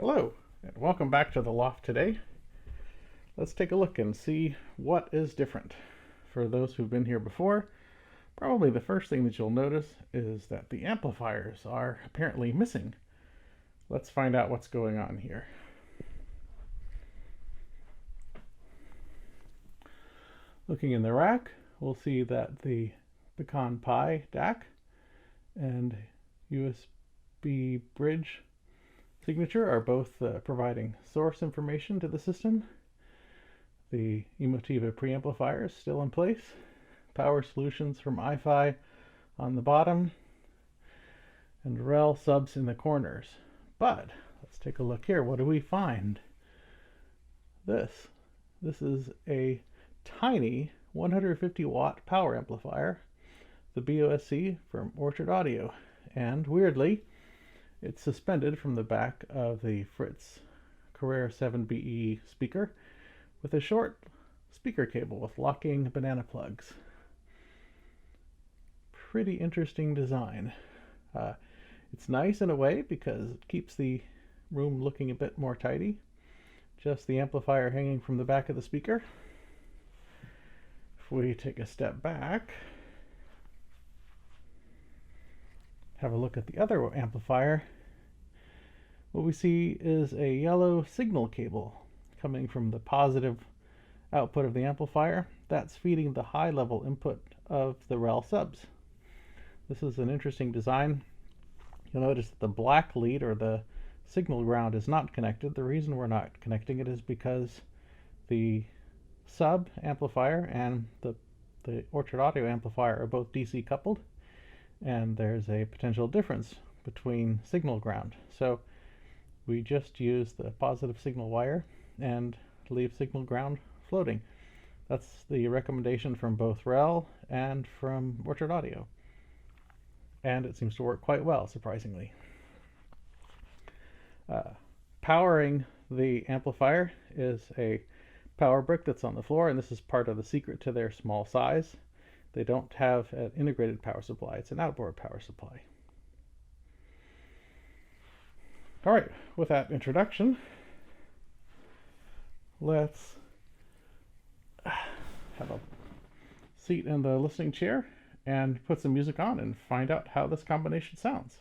Hello, and welcome back to the Loft today. Let's take a look and see what is different. For those who've been here before, probably the first thing that you'll notice is that the amplifiers are apparently missing. Let's find out what's going on here. Looking in the rack, we'll see that the Pecan Pi DAC and USB bridge signature are both providing source information to the system. The Emotiva preamplifier is still in place. Power solutions from iFi on the bottom, and REL subs in the corners. But let's take a look here. What do we find? This is a tiny 150 watt power amplifier, the BOSC from Orchard Audio, and weirdly, it's suspended from the back of the Fritz Carrera 7BE speaker with a short speaker cable with locking banana plugs. Pretty interesting design. It's nice in a way because it keeps the room looking a bit more tidy. Just the amplifier hanging from the back of the speaker. If we take a step back, have a look at the other amplifier, what we see is a yellow signal cable coming from the positive output of the amplifier. That's feeding the high level input of the REL subs. This is an interesting design. You'll notice that the black lead, or the signal ground, is not connected. The reason we're not connecting it is because the sub amplifier and the Orchard Audio amplifier are both DC coupled, and there's a potential difference between signal ground. So we just use the positive signal wire and leave signal ground floating. That's the recommendation from both REL and from Orchard Audio. And it seems to work quite well, surprisingly. Powering the amplifier is a power brick that's on the floor, and this is part of the secret to their small size. They don't have an integrated power supply. It's an outboard power supply. All right, with that introduction, let's have a seat in the listening chair and put some music on and find out how this combination sounds.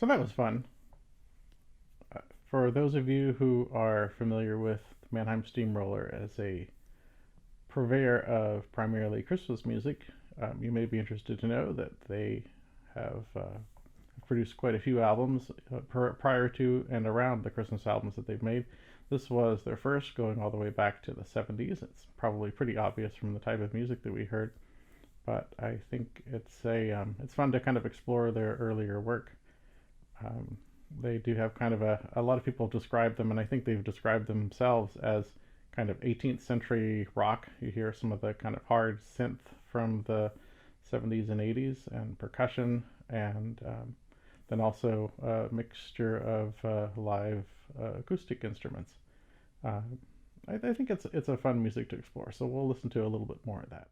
So that was fun. For those of you who are familiar with Mannheim Steamroller as a purveyor of primarily Christmas music, you may be interested to know that they have produced quite a few albums prior to and around the Christmas albums that they've made. This was their first, going all the way back to the 70s. It's probably pretty obvious from the type of music that we heard, but I think it's fun to kind of explore their earlier work. They do have kind of a lot of people describe them, and I think they've described themselves as kind of 18th century rock. You hear some of the kind of hard synth from the 70s and 80s, and percussion, and then also a mixture of live acoustic instruments. I think it's a fun music to explore, so we'll listen to a little bit more of that.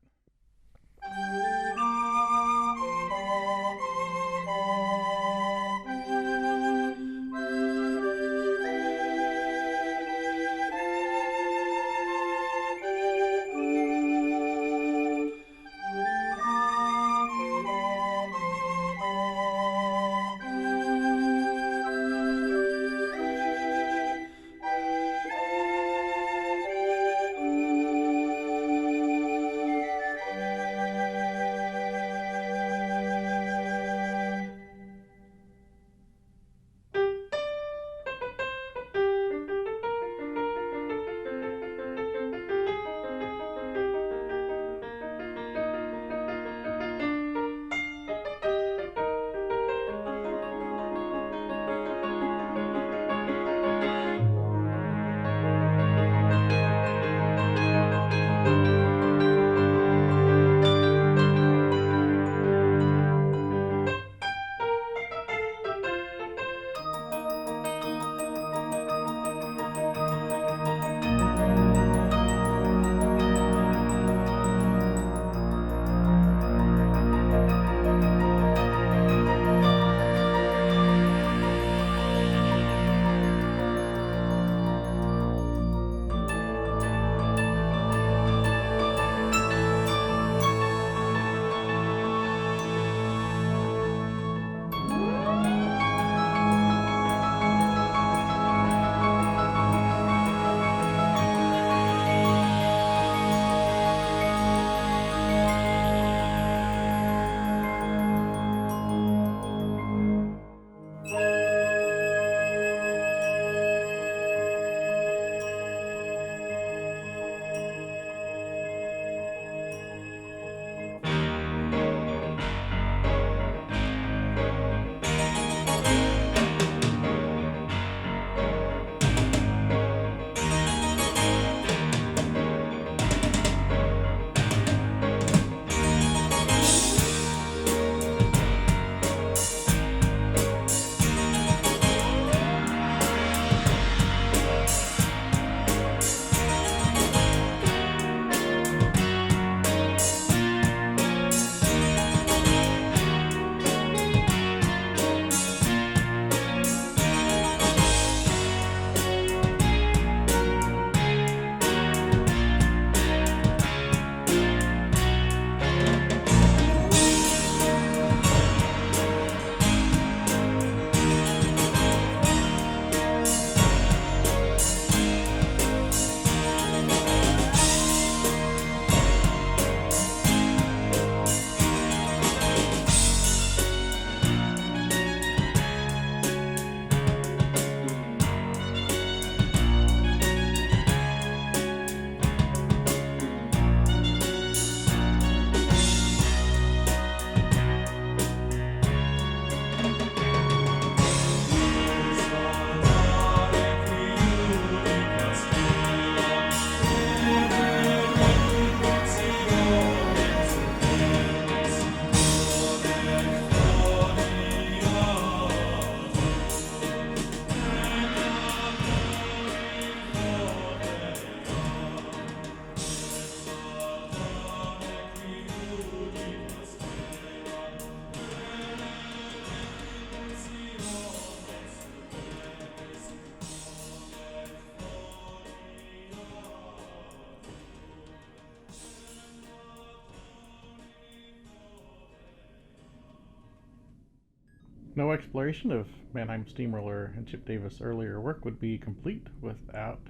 No exploration of Mannheim Steamroller and Chip Davis' earlier work would be complete without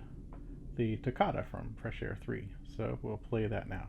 the toccata from Fresh Air 3, so we'll play that now.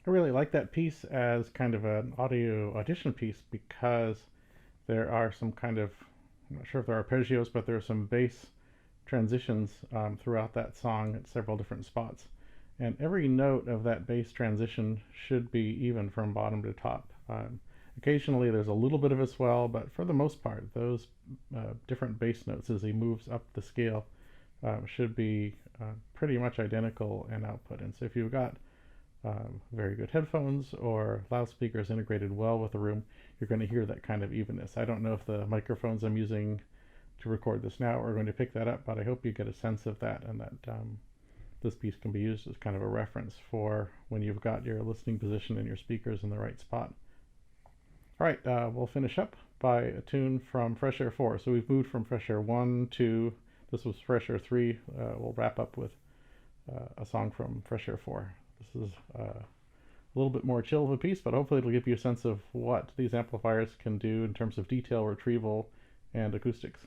I really like that piece as kind of an audio audition piece because there are some kind of, I'm not sure if there are arpeggios, but there are some bass transitions throughout that song at several different spots. And every note of that bass transition should be even from bottom to top. Occasionally there's a little bit of a swell, but for the most part, those different bass notes as he moves up the scale should be pretty much identical in output. And so if you've got very good headphones or loudspeakers integrated well with the room, you're going to hear that kind of evenness. I don't know if the microphones I'm using to record this now are going to pick that up, but I hope you get a sense of that, and that this piece can be used as kind of a reference for when you've got your listening position and your speakers in the right spot. All right, we'll finish up by a tune from Fresh Air 4. So we've moved from Fresh Air 1 to, this was Fresh Air 3. We'll wrap up with a song from Fresh Air 4. This is a little bit more chill of a piece, but hopefully it'll give you a sense of what these amplifiers can do in terms of detail, retrieval, and acoustics.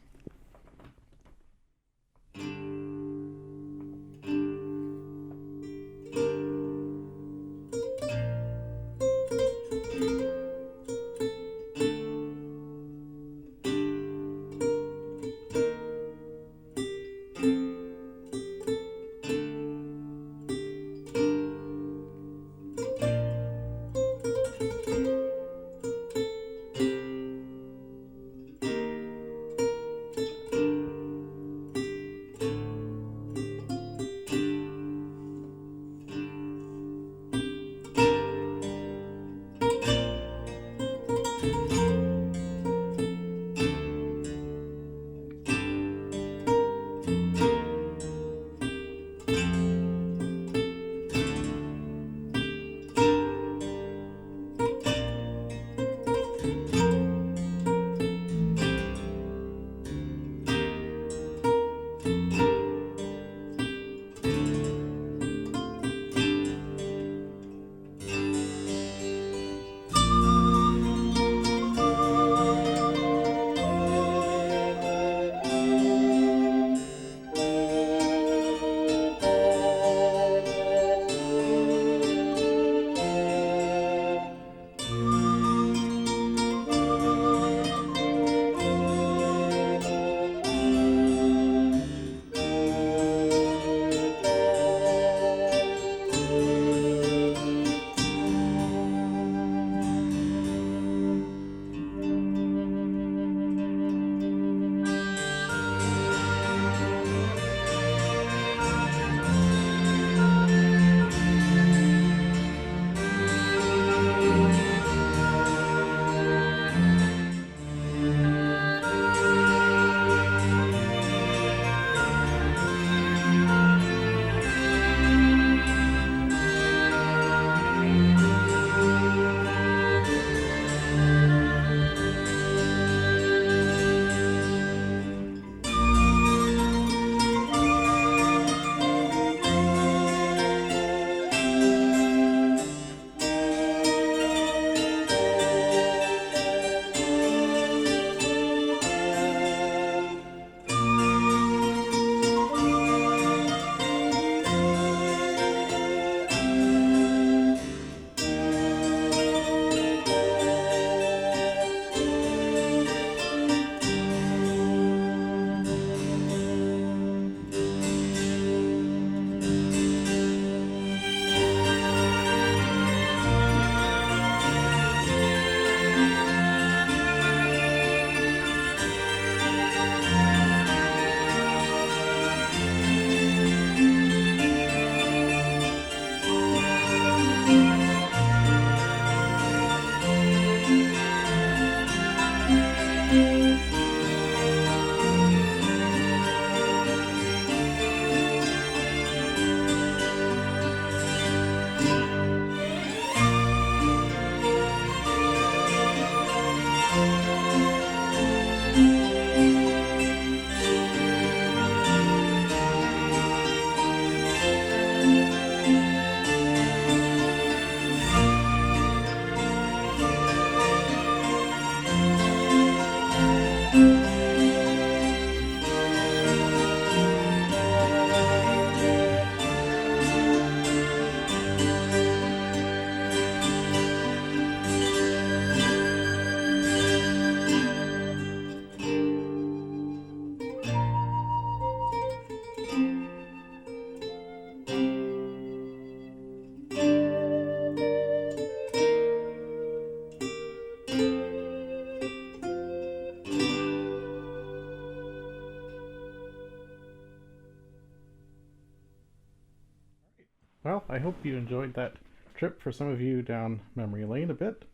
Well, I hope you enjoyed that trip. For some of you, down memory lane a bit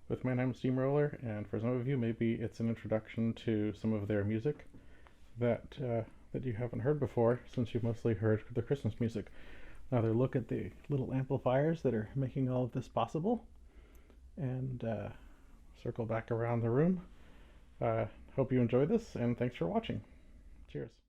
with Mannheim Steamroller, and for some of you, maybe it's an introduction to some of their music that you haven't heard before, since you've mostly heard the Christmas music. Another look at the little amplifiers that are making all of this possible, and circle back around the room. Hope you enjoy this, and thanks for watching. Cheers.